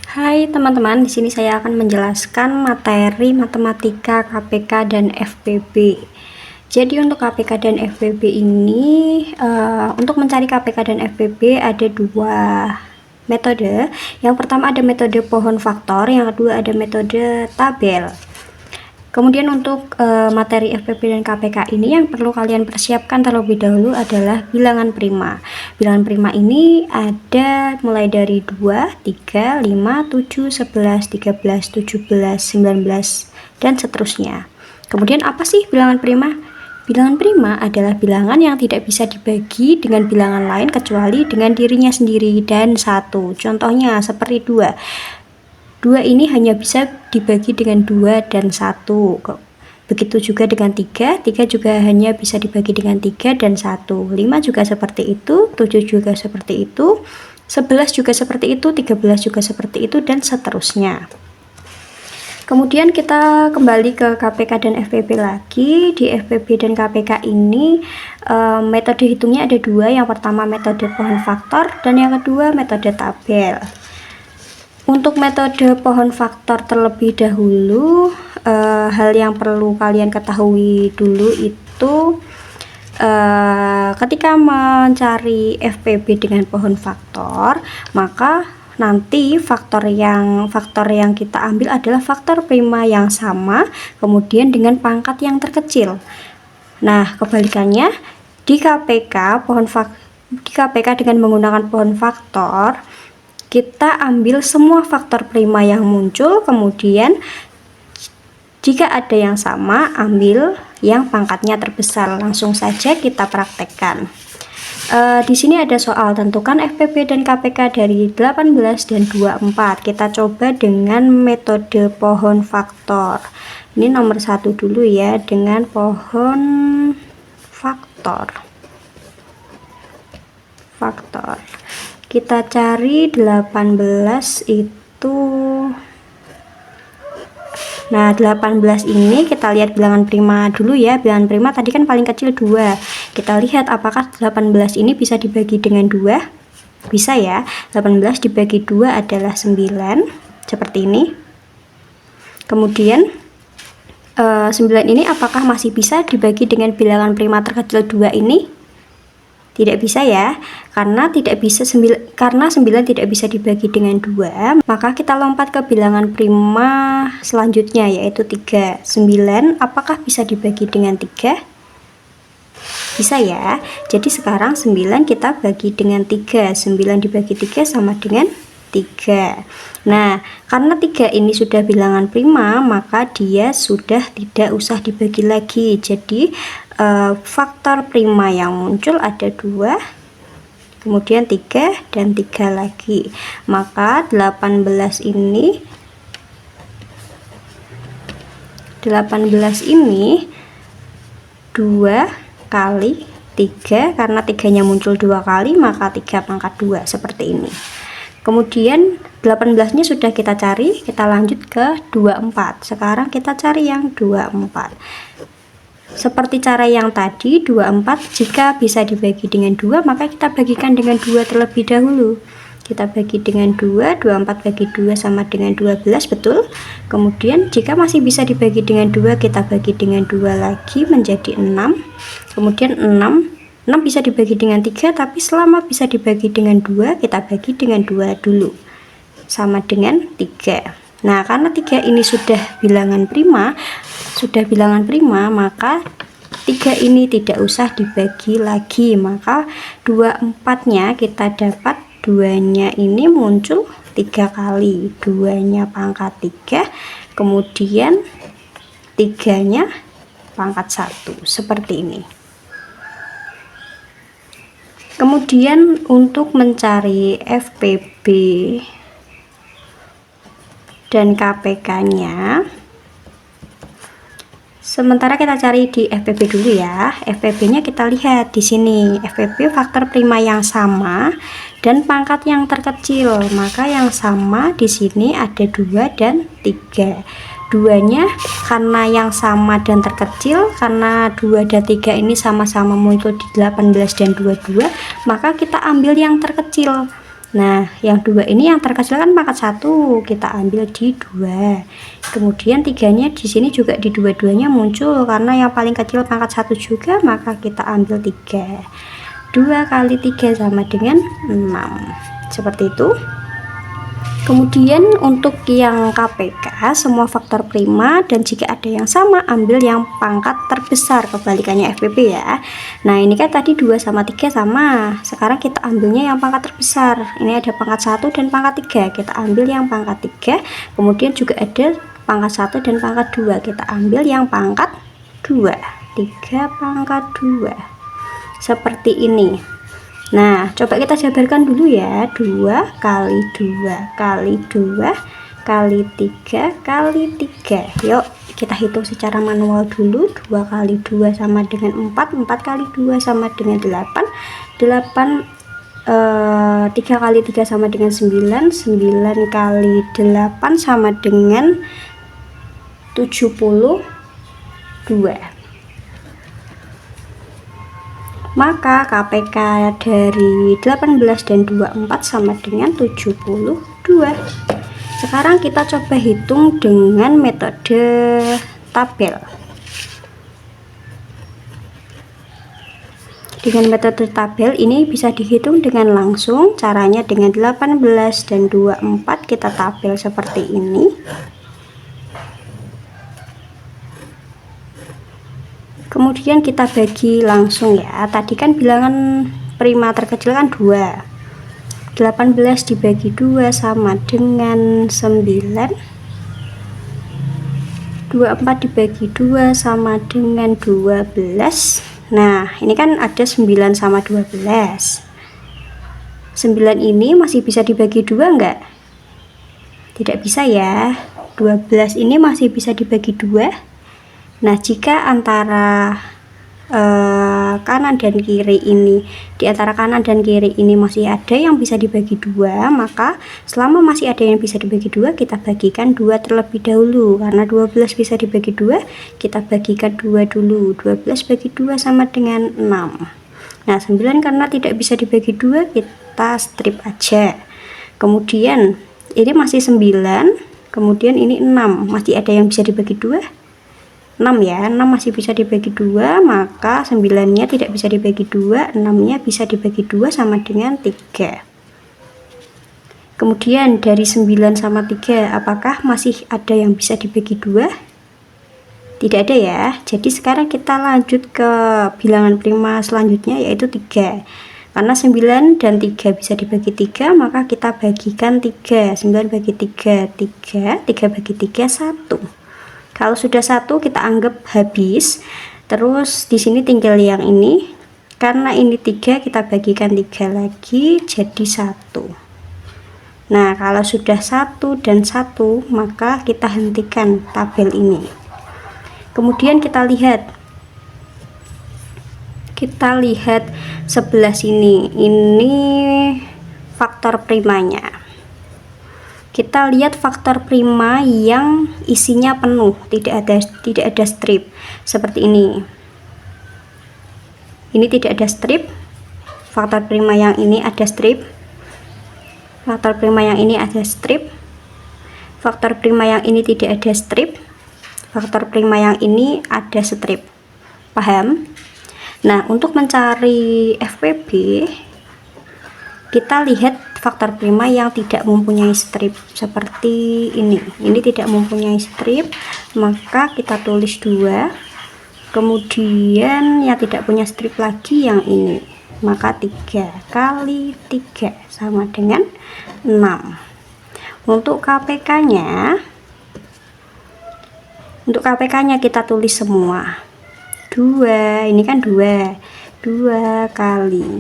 Hai teman-teman, di sini saya akan menjelaskan materi matematika KPK dan FPB. Jadi untuk KPK dan FPB ini, untuk mencari KPK dan FPB ada dua metode. Yang pertama ada metode pohon faktor, yang kedua ada metode tabel. Kemudian untuk materi FPB dan KPK ini yang perlu kalian persiapkan terlebih dahulu adalah bilangan prima. Bilangan prima ini ada mulai dari 2, 3, 5, 7, 11, 13, 17, 19, dan seterusnya. Kemudian apa sih bilangan prima? Bilangan prima adalah bilangan yang tidak bisa dibagi dengan bilangan lain kecuali dengan dirinya sendiri dan satu. Contohnya seperti 2. 2 ini hanya bisa dibagi dengan 2 dan 1. Begitu juga dengan 3 juga hanya bisa dibagi dengan 3 dan 1. 5 juga seperti itu, 7 juga seperti itu, 11 juga seperti itu, 13 juga seperti itu, dan seterusnya. Kemudian kita kembali ke KPK dan FPB lagi. Di FPB dan KPK ini metode hitungnya ada dua. Yang pertama metode pohon faktor dan yang kedua metode tabel. Untuk metode pohon faktor terlebih dahulu, hal yang perlu kalian ketahui dulu itu ketika mencari FPB dengan pohon faktor, maka nanti faktor yang kita ambil adalah faktor prima yang sama, kemudian dengan pangkat yang terkecil. Nah, kebalikannya di KPK dengan menggunakan pohon faktor, kita ambil semua faktor prima yang muncul, kemudian jika ada yang sama, ambil yang pangkatnya terbesar. Langsung saja kita praktekkan. Di sini ada soal tentukan FPB dan KPK dari 18 dan 24. Kita coba dengan metode pohon faktor. Ini nomor 1 dulu ya, dengan pohon faktor. Kita cari 18 itu. Nah, 18 ini kita lihat bilangan prima dulu ya. Bilangan prima tadi kan paling kecil 2. Kita lihat apakah 18 ini bisa dibagi dengan 2? Bisa ya. 18 dibagi 2 adalah 9. Seperti ini. Kemudian 9 ini apakah masih bisa dibagi dengan bilangan prima terkecil 2 ini? Tidak bisa ya, karena 9 tidak bisa dibagi dengan 2, maka kita lompat ke bilangan prima selanjutnya yaitu 3. 9 apakah bisa dibagi dengan 3? Bisa ya. Jadi sekarang 9 kita bagi dengan 3. 9 dibagi 3 sama dengan 3. Nah, karena 3 ini sudah bilangan prima, maka dia sudah tidak usah dibagi lagi. Jadi faktor prima yang muncul ada 2, kemudian 3 dan 3 lagi. Maka 18 ini 2 kali 3, karena 3-nya muncul 2 kali, maka 3 pangkat 2 seperti ini. Kemudian 18 nya sudah kita cari, kita lanjut ke 24. Sekarang kita cari yang 24. Seperti cara yang tadi, 24 jika bisa dibagi dengan 2, maka kita bagikan dengan 2 terlebih dahulu. Kita bagi dengan 2, 24 bagi 2 sama dengan 12, betul? Kemudian jika masih bisa dibagi dengan 2, kita bagi dengan 2 lagi menjadi 6. Kemudian 6 bisa dibagi dengan 3, tapi selama bisa dibagi dengan 2, kita bagi dengan 2 dulu. Sama dengan 3. Nah, karena 3 ini sudah bilangan prima, maka 3 ini tidak usah dibagi lagi. Maka 24-nya kita dapat 2-nya ini muncul 3 kali. 2-nya pangkat 3, kemudian 3-nya pangkat 1. Seperti ini. Kemudian untuk mencari FPB dan KPK-nya, sementara kita cari di FPB dulu ya. FPB-nya kita lihat di sini. FPB faktor prima yang sama dan pangkat yang terkecil. Maka yang sama di sini ada 2 dan 3. 2-nya karena yang sama dan terkecil, karena 2 dan 3 ini sama-sama muncul di 18 dan 22, maka kita ambil yang terkecil. Nah, yang 2 ini yang terkecil kan pangkat 1, kita ambil di 2. Kemudian 3-nya di sini juga di dua-duanya muncul karena yang paling kecil pangkat 1 juga, maka kita ambil 3. 2 kali 3 sama dengan 6. Seperti itu. Kemudian untuk yang KPK semua faktor prima, dan jika ada yang sama ambil yang pangkat terbesar, kebalikannya FPB ya. Nah ini kan tadi 2 sama 3 sama, sekarang kita ambilnya yang pangkat terbesar. Ini ada pangkat 1 dan pangkat 3, kita ambil yang pangkat 3. Kemudian juga ada pangkat 1 dan pangkat 2, kita ambil yang pangkat 2. 3 pangkat 2 seperti ini. Nah, coba kita jabarkan dulu ya. 2 kali 2 kali 2 kali 3 kali 3. Yuk, kita hitung secara manual dulu. 2 kali 2 sama dengan 4. 4 kali 2 sama dengan 8. 3 kali 3 sama dengan 9. 9 kali 8 sama dengan 72. Maka KPK dari 18 dan 24 sama dengan 72. Sekarang kita coba hitung dengan metode tabel. Dengan metode tabel ini bisa dihitung dengan langsung. Caranya dengan 18 dan 24 kita tabel seperti ini. Kemudian kita bagi langsung ya. Tadi kan bilangan prima terkecil kan 2. 18 dibagi 2 sama dengan 9. 24 dibagi 2 sama dengan 12. Nah, ini kan ada 9 sama 12. 9 ini masih bisa dibagi 2 enggak? Tidak bisa ya. 12 ini masih bisa dibagi 2. Nah, jika antara kanan dan kiri ini, di antara kanan dan kiri ini masih ada yang bisa dibagi 2, maka selama masih ada yang bisa dibagi 2, kita bagikan 2 terlebih dahulu. Karena 12 bisa dibagi 2, kita bagikan 2 dulu. 12 bagi 2 sama dengan 6. Nah, 9 karena tidak bisa dibagi 2, kita strip aja. Kemudian ini masih 9, kemudian ini 6, masih ada yang bisa dibagi 2. 6 ya, 6 masih bisa dibagi 2, maka 9-nya tidak bisa dibagi 2, 6-nya bisa dibagi 2 sama dengan 3. Kemudian dari 9 sama 3, apakah masih ada yang bisa dibagi 2? Tidak ada ya. Jadi sekarang kita lanjut ke bilangan prima selanjutnya, yaitu 3. Karena 9 dan 3 bisa dibagi 3, maka kita bagikan 3. 9 bagi 3, 3. 3 bagi 3, 1. Kalau sudah 1 kita anggap habis. Terus di sini tinggal yang ini. Karena ini 3, kita bagikan 3 lagi jadi 1. Nah, kalau sudah 1 dan 1, maka kita hentikan tabel ini. Kemudian kita lihat sebelah sini. Ini faktor primanya. Kita lihat faktor prima yang isinya penuh, tidak ada strip seperti ini. Ini tidak ada strip. Faktor prima yang ini ada strip. Faktor prima yang ini ada strip. Faktor prima yang ini tidak ada strip. Faktor prima yang ini ada strip. Paham? Nah, untuk mencari FPB, kita lihat faktor prima yang tidak mempunyai strip seperti ini. Ini tidak mempunyai strip, maka kita tulis 2. Kemudian yang tidak punya strip lagi yang ini, maka 3 kali 3 sama dengan 6. Untuk KPK-nya, kita tulis semua. 2, ini kan 2 kali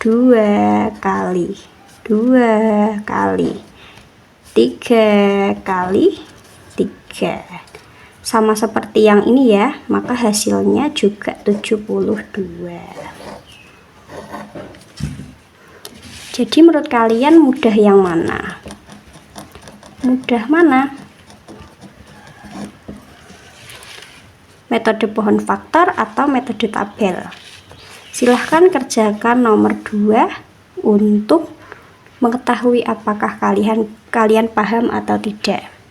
2 kali 2 kali 3 kali 3 sama seperti yang ini ya, maka hasilnya juga 72. Jadi menurut kalian mudah yang mana? Mudah mana? Metode pohon faktor atau metode tabel? Silahkan kerjakan nomor 2 untuk mengetahui apakah kalian paham atau tidak.